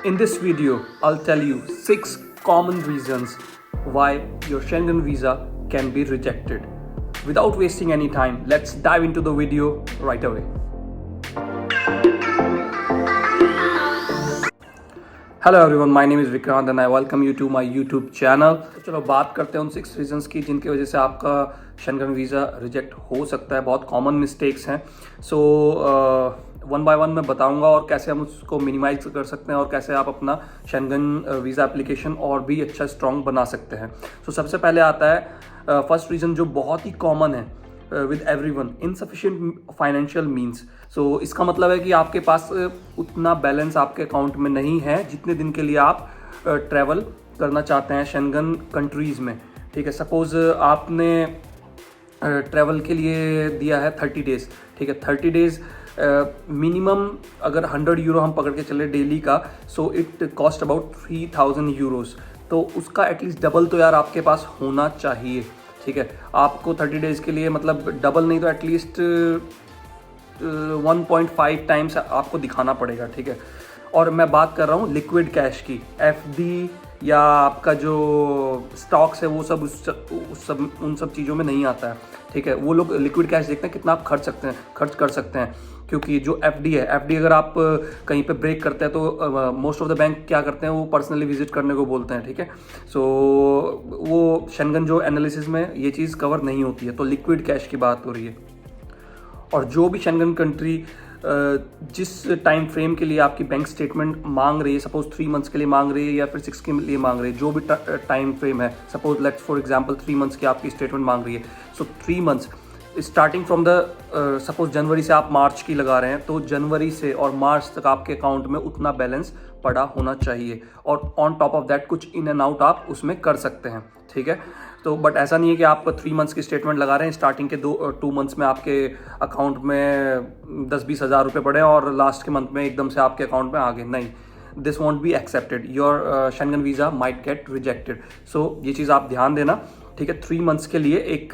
In this video, I'll tell you 6 common reasons why your Schengen visa can be rejected. Without wasting any time, let's dive into the video right away. Hello everyone, my name is Vikrant and I welcome you to my YouTube channel. तो चलो बात करते हैं उन 6 reasons की जिनकी वजह से आपका शेंगन वीज़ा रिजेक्ट हो सकता है. बहुत कॉमन मिस्टेक्स हैं. सो वन बाय वन मैं बताऊंगा और कैसे हम उसको मिनिमाइज कर सकते हैं और कैसे आप अपना शेंगन वीज़ा एप्लीकेशन और भी अच्छा स्ट्रॉन्ग बना सकते हैं. सो सबसे पहले आता है फर्स्ट रीज़न जो बहुत ही कॉमन है with everyone, insufficient financial means. So इसका मतलब है कि आपके पास उतना बैलेंस आपके अकाउंट में नहीं है जितने दिन के लिए आप ट्रैवल करना चाहते हैं शेंगन कंट्रीज़ में. ठीक है, सपोज़ आपने ट्रैवल के लिए दिया है 30 डेज़. ठीक है, 30 डेज़ मिनिमम अगर 100 यूरो हम पकड़ के चले डेली का, so it cost about 3000 euros. तो उसका एटलीस्ट डबल तो यार आपके पास होना चाहिए. ठीक है, आपको 30 डेज़ के लिए मतलब डबल नहीं तो एटलीस्ट 1.5 टाइम्स आपको दिखाना पड़ेगा. ठीक है, और मैं बात कर रहा हूँ लिक्विड कैश की. एफडी या आपका जो स्टॉक्स है वो सब उन सब चीज़ों में नहीं आता है. ठीक है, वो लोग लिक्विड कैश देखते हैं कितना आप खर्च कर सकते हैं. क्योंकि जो एफडी है, एफडी अगर आप कहीं पे ब्रेक करते हैं तो मोस्ट ऑफ द बैंक क्या करते हैं, वो पर्सनली विजिट करने को बोलते हैं. ठीक है, सो वो शेंगन जो एनालिसिस में ये चीज़ कवर नहीं होती है. तो लिक्विड कैश की बात हो रही है. और जो भी शेंगन कंट्री जिस टाइम फ्रेम के लिए आपकी बैंक स्टेटमेंट मांग रही है, सपोज 3 मंथ्स के लिए मांग रही है या फिर 6 के लिए मांग रही है, जो भी टाइम फ्रेम है, suppose let's for example 3 months की आपकी स्टेटमेंट मांग रही है. So 3 months starting from the suppose जनवरी से आप मार्च की लगा रहे हैं, तो जनवरी से और मार्च तक आपके अकाउंट में उतना बैलेंस पड़ा होना चाहिए. और ऑन टॉप ऑफ दैट कुछ इन एंड आउट आप उसमें कर सकते हैं. ठीक है, तो बट ऐसा नहीं है कि आप 3 मंथ्स की स्टेटमेंट लगा रहे हैं, स्टार्टिंग के 2 मंथ्स में आपके अकाउंट में 10-20 हज़ार रुपये पड़े और लास्ट के मंथ में एकदम से आपके अकाउंट में आ गए. नहीं, this won't be accepted. Your Schengen visa might get rejected. So ये चीज़ आप ध्यान देना. ठीक है, 3 मंथ्स के लिए एक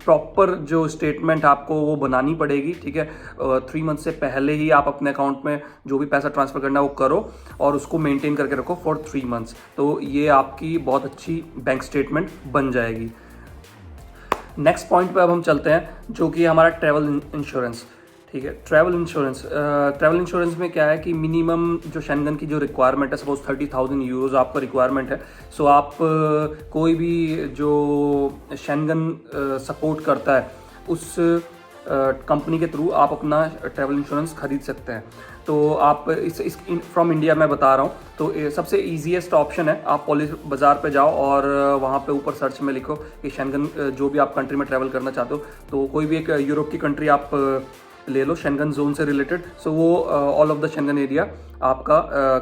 प्रॉपर जो स्टेटमेंट आपको वो बनानी पड़ेगी. ठीक है, 3 मंथ से पहले ही आप अपने अकाउंट में जो भी पैसा ट्रांसफ़र करना है वो करो और उसको मेंटेन करके रखो फॉर 3 मंथ्स. तो ये आपकी बहुत अच्छी बैंक स्टेटमेंट बन जाएगी. नेक्स्ट पॉइंट पे अब हम चलते हैं जो कि हमारा ट्रैवल इंश्योरेंस. ठीक है, ट्रैवल इंश्योरेंस में क्या है कि मिनिमम जो शेंगन की जो रिक्वायरमेंट है, सपोज 30,000 यूरोज़ आपका रिक्वायरमेंट है. सो आप कोई भी जो शेंगन सपोर्ट करता है उस कंपनी के थ्रू आप अपना ट्रैवल इंश्योरेंस खरीद सकते हैं. तो आप इस फ्रॉम इंडिया मैं बता रहा हूँ, तो सबसे ईजीएस्ट ऑप्शन है आप पॉलिस बाज़ार पे जाओ और वहाँ पे ऊपर सर्च में लिखो कि शेंगन जो भी आप कंट्री में ट्रैवल करना चाहते हो, तो कोई भी एक यूरोप की कंट्री आप ले लो शेंगन जोन से रिलेटेड. सो वो all of the Schengen area आपका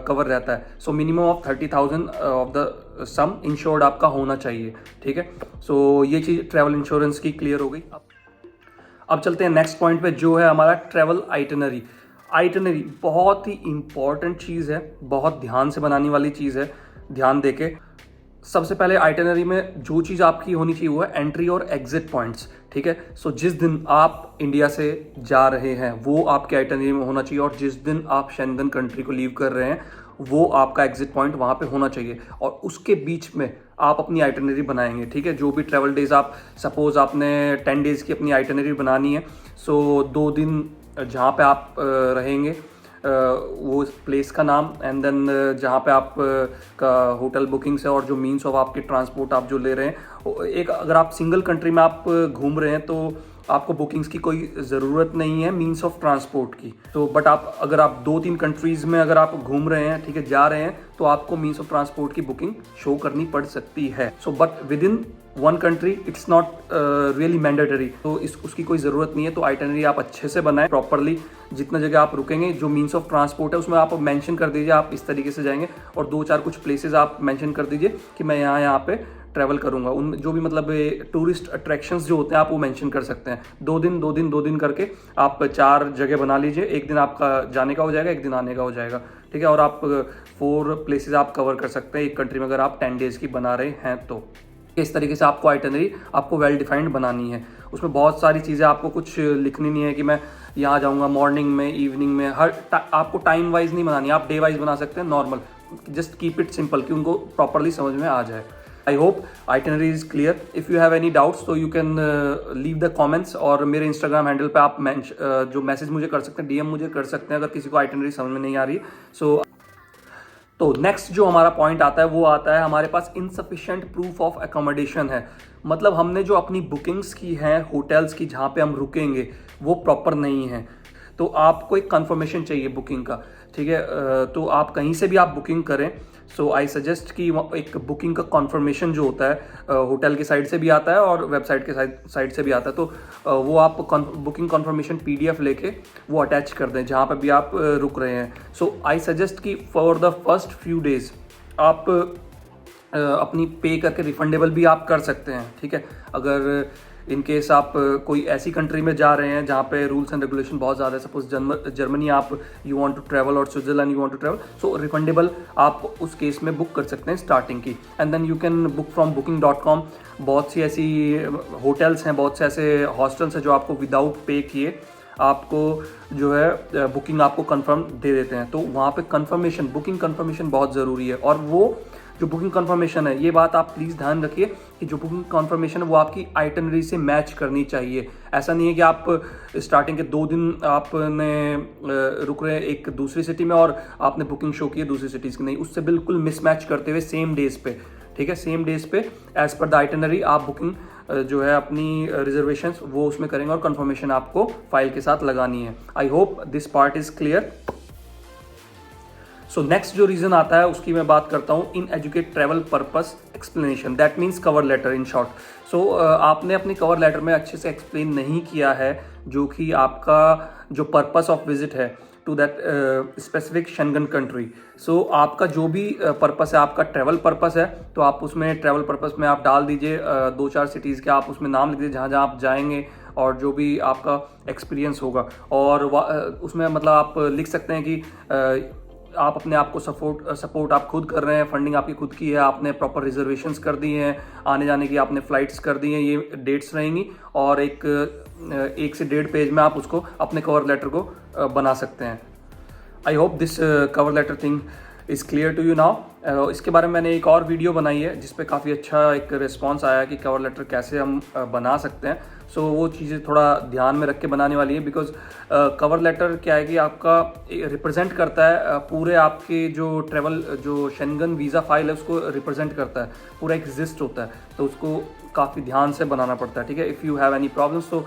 कवर रहता है. So minimum of 30,000 of the some insured आपका होना चाहिए. ठीक है, सो ये चीज़ ट्रैवल इंश्योरेंस की क्लियर हो गई. अब चलते हैं नेक्स्ट पॉइंट पे जो है हमारा ट्रैवल आइटनरी. बहुत ही इंपॉर्टेंट चीज़ है, बहुत ध्यान से बनाने वाली चीज़ है. ध्यान देके सबसे पहले आइटनरी में जो चीज़ आपकी होनी चाहिए वो है एंट्री और एग्जिट पॉइंट्स. ठीक है, सो जिस दिन आप इंडिया से जा रहे हैं वो आपके आइटनरी में होना चाहिए और जिस दिन आप शेंगन कंट्री को लीव कर रहे हैं वो आपका एग्जिट पॉइंट वहाँ पे होना चाहिए. और उसके बीच में आप अपनी आइटनरी बनाएंगे. ठीक है, जो भी ट्रैवल डेज आप सपोज आपने 10 डेज़ की अपनी आइटनरी बनानी है, सो 2 दिन जहाँ पे आप रहेंगे वो प्लेस का नाम एंड देन जहाँ पे आप का होटल बुकिंग्स है और जो मीन्स ऑफ आपके ट्रांसपोर्ट आप जो ले रहे हैं. एक अगर आप सिंगल कंट्री में आप घूम रहे हैं तो आपको बुकिंग्स की कोई ज़रूरत नहीं है मीन्स ऑफ ट्रांसपोर्ट की. तो बट आप अगर आप 2-3 कंट्रीज़ में अगर आप घूम रहे हैं, ठीक है, जा रहे हैं, तो आपको मीन्स ऑफ ट्रांसपोर्ट की बुकिंग शो करनी पड़ सकती है. So but with in 1 country it's not really mandatory. तो उसकी कोई ज़रूरत नहीं है. तो आइटनरी आप अच्छे से बनाएं प्रॉपरली. जितना जगह आप रुकेंगे जो मीन्स ऑफ ट्रांसपोर्ट है उसमें आप मेंशन कर दीजिए आप इस तरीके से जाएंगे और 2-4 कुछ प्लेसेस आप मेंशन कर दीजिए कि मैं यहाँ पे ट्रैवल करूँगा. उन जो भी मतलब टूरिस्ट अट्रैक्शंस जो होते हैं आप वो मेंशन कर सकते हैं. 2 दिन करके आप 4 जगह बना लीजिए. एक दिन आपका जाने का हो जाएगा, एक दिन आने का हो जाएगा. ठीक है, और आप 4 प्लेसेस आप कवर कर सकते हैं एक कंट्री में अगर आप 10 डेज़ की बना रहे हैं. तो इस तरीके से आपको आइटनरी आपको वेल डिफाइंड बनानी है. उसमें बहुत सारी चीज़ें, आपको कुछ लिखनी नहीं है कि मैं यहाँ जाऊँगा मॉर्निंग में, इवनिंग में, आपको टाइम वाइज नहीं बनानी, आप डे वाइज बना सकते हैं normal. Just keep it simple कि उनको प्रॉपरली समझ में आ जाए। I hope itinerary is clear. If you have any doubts तो you can leave the comments, और मेरे इंस्टाग्राम हैंडल पे आप जो मैसेज मुझे कर सकते हैं, डीएम मुझे कर सकते हैं अगर किसी को आइटनरी समझ में नहीं आ रही। तो नेक्स्ट जो हमारा पॉइंट आता है वो आता है हमारे पास इनसफिशिएंट प्रूफ ऑफ एकोमोडेशन है। मतलब हमने जो अपनी बुकिंग्स की हैं होटल्स की जहाँ पे हम रुकेंगे वो प्रॉपर नहीं है, तो आपको एक कंफर्मेशन चाहिए बुकिंग का, ठीक है। तो आप कहीं से भी आप बुकिंग करें, सो आई सजेस्ट कि एक बुकिंग का कंफर्मेशन जो होता है होटल की साइड से भी आता है और वेबसाइट के साइड से भी आता है, तो वो आप बुकिंग कंफर्मेशन पीडीएफ लेके वो अटैच कर दें जहाँ पे भी आप रुक रहे हैं। सो आई सजेस्ट कि for the first few days आप अपनी पे करके रिफंडेबल भी आप कर सकते हैं, ठीक है। अगर इन केस आप कोई ऐसी कंट्री में जा रहे हैं जहाँ पे रूल्स एंड रेगुलेशन बहुत ज़्यादा है, सपोज जर्मनी आप यू वांट टू ट्रैवल और Switzerland you want to travel, so refundable आप उस केस में बुक कर सकते हैं स्टार्टिंग की, and then you can book from booking.com। बहुत सी ऐसी होटल्स हैं, बहुत से ऐसे हॉस्टल्स हैं जो आपको विदाउट पे किए आपको जो है बुकिंग आपको कंफर्म दे देते हैं। तो वहाँ पे कंफर्मेशन, बुकिंग कंफर्मेशन बहुत ज़रूरी है। और वो जो बुकिंग कंफर्मेशन है, ये बात आप प्लीज़ ध्यान रखिए कि जो बुकिंग कंफर्मेशन है वो आपकी आइटनरी से मैच करनी चाहिए। ऐसा नहीं है कि आप स्टार्टिंग के 2 दिन आपने रुक रहे हैं एक दूसरी सिटी में और आपने बुकिंग शो की है दूसरी सिटीज़ की, नहीं, उससे बिल्कुल मिसमैच करते हुए सेम डेज पे, ठीक है, सेम डेज पे एज पर द आइटनरी आप बुकिंग जो है अपनी रिजर्वेशंस वो उसमें करेंगे और कंफर्मेशन आपको फाइल के साथ लगानी है। I hope this part is clear. So next जो रीजन आता है उसकी मैं बात करता हूँ, in educate travel purpose explanation, that means cover letter in short. So आपने अपनी कवर लेटर में अच्छे से एक्सप्लेन नहीं किया है जो कि आपका जो पर्पस ऑफ विजिट है to that specific Schengen country. So आपका जो भी पर्पस है, आपका ट्रैवल पर्पस है, तो आप उसमें ट्रैवल पर्पस में आप डाल दीजिए 2-4 सिटीज़ के आप उसमें नाम लिख दीजिए जहाँ जहाँ आप जाएंगे और जो भी आपका एक्सपीरियंस होगा। और उसमें मतलब आप लिख सकते हैं कि आप अपने आप को सपोर्ट आप खुद कर रहे हैं, फंडिंग आपकी खुद की है, आपने प्रॉपर रिजर्वेशंस कर दी हैं, आने जाने की आपने फ़्लाइट्स कर दी हैं, ये डेट्स रहेंगी, और 1 से 1.5 पेज में आप उसको अपने कवर लेटर को बना सकते हैं। I hope this cover letter thing is clear to you now. इसके बारे में मैंने एक और वीडियो बनाई है जिस पे काफ़ी अच्छा एक रिस्पॉन्स आया कि कवर लेटर कैसे हम बना सकते हैं। सो वो चीज़ें थोड़ा ध्यान में रख के बनाने वाली है, बिकॉज कवर लेटर क्या है कि आपका रिप्रेजेंट करता है पूरे आपके जो ट्रैवल जो शेंगन वीज़ा फाइल है उसको रिप्रेजेंट करता है, पूरा एग्जिस्ट होता है, तो उसको काफ़ी ध्यान से बनाना पड़ता है, ठीक है। If you have any problems तो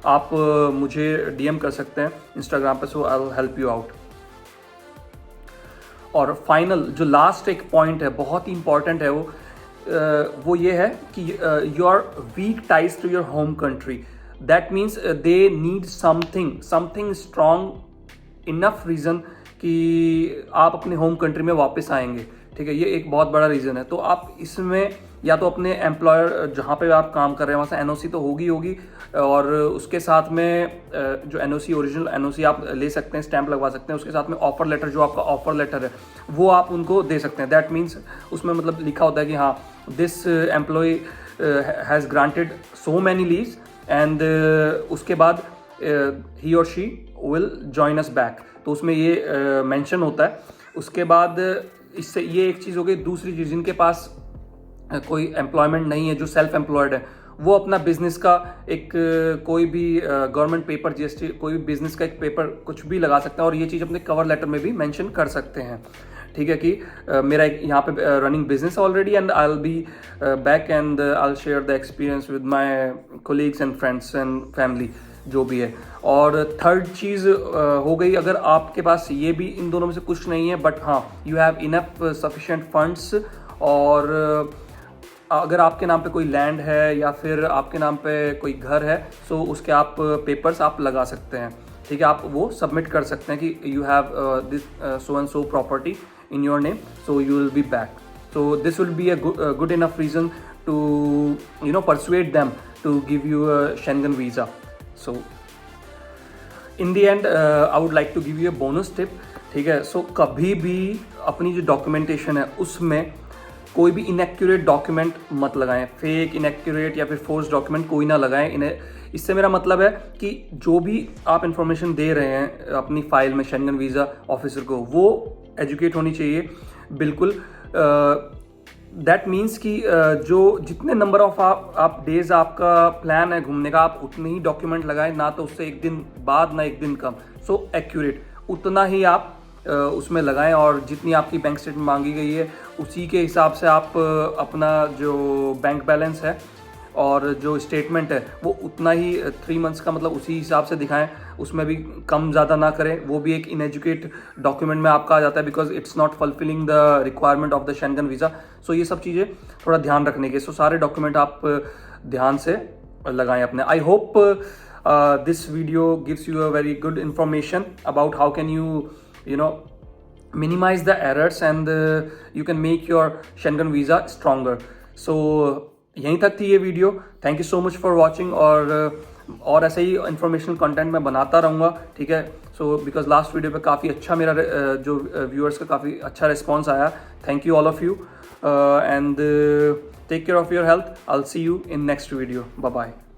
आप मुझे डीएम कर सकते हैं इंस्टाग्राम पे, so I will help you out. और फाइनल जो लास्ट एक पॉइंट है बहुत ही इंपॉर्टेंट है वो ये है कि your weak ties to your home country, that means they need something strong enough reason कि आप अपने होम कंट्री में वापस आएंगे, ठीक है। ये एक बहुत बड़ा रीज़न है। तो आप इसमें या तो अपने एम्प्लॉयर जहाँ पे आप काम कर रहे हैं वहाँ से एनओसी तो होगी, और उसके साथ में जो एनओसी ओरिजिनल एनओसी आप ले सकते हैं, स्टैंप लगवा सकते हैं, उसके साथ में ऑफर लेटर जो आपका ऑफर लेटर है वो आप उनको दे सकते हैं। दैट मीन्स उसमें मतलब लिखा होता है कि हाँ this employ has granted so many leaves and उसके बाद ही और she will join us back, तो उसमें ये मेंशन होता है। उसके बाद इससे ये एक चीज़ हो गई। दूसरी चीज़, जिनके पास कोई एम्प्लॉयमेंट नहीं है, जो सेल्फ एम्प्लॉयड है, वो अपना बिजनेस का एक कोई भी गवर्नमेंट पेपर, जीएसटी, कोई भी बिजनेस का एक पेपर कुछ भी लगा सकते हैं और ये चीज़ अपने कवर लेटर में भी मेंशन कर सकते हैं, ठीक है, कि मेरा एक यहाँ पे running business already and I will be back and I will share the experience with my colleagues and friends and family जो भी है। और थर्ड चीज़ हो गई, अगर आपके पास ये भी इन दोनों में से कुछ नहीं है बट हाँ you have enough sufficient funds, और अगर आपके नाम पे कोई लैंड है या फिर आपके नाम पे कोई घर है, सो उसके आप पेपर्स आप लगा सकते हैं, ठीक है। आप वो सबमिट कर सकते हैं कि you have this so and so property in your name, so you will be back. So this will be a good enough reason to persuade them to give you a Schengen visa. So in the end I would like to give you a bonus tip, ठीक है। सो कभी भी अपनी जो documentation है उसमें कोई भी इनएक्यूरेट डॉक्यूमेंट मत लगाएं, फेक, इनएक्यूरेट या फिर फोर्स डॉक्यूमेंट कोई ना लगाएं। इससे मेरा मतलब है कि जो भी आप इंफॉर्मेशन दे रहे हैं अपनी फाइल में शेंगन वीज़ा ऑफिसर को, वो एजुकेट होनी चाहिए बिल्कुल। दैट मीन्स कि जो जितने नंबर ऑफ आप डेज आपका प्लान है घूमने का, आप उतने ही डॉक्यूमेंट लगाएं, ना तो उससे एक दिन बाद ना एक दिन कम। सो एक्यूरेट उतना ही आप उसमें लगाएं, और जितनी आपकी बैंक स्टेटमेंट मांगी गई है उसी के हिसाब से आप अपना जो बैंक बैलेंस है और जो स्टेटमेंट है वो उतना ही 3 मंथ्स का मतलब उसी हिसाब से दिखाएं, उसमें भी कम ज़्यादा ना करें। वो भी एक इनएजुकेट डॉक्यूमेंट में आपका आ जाता है, because it's not fulfilling the requirement of the Schengen visa. So ये सब चीज़ें थोड़ा ध्यान रखने के। सो सारे डॉक्यूमेंट आप ध्यान से लगाएं अपने। आई hope this video gives you a very good information about how can you know minimize the errors and you can make your Schengen visa stronger. So यहीं तक थी ये video. Thank you so much for watching, और ऐसे ही informational content मैं बनाता रहूँगा, ठीक है। सो बिकॉज लास्ट वीडियो पे काफ़ी अच्छा मेरा जो व्यूअर्स का काफ़ी अच्छा रिस्पॉन्स आया। Thank you all of you, and take care of your health. I will see you in next video. Bye bye.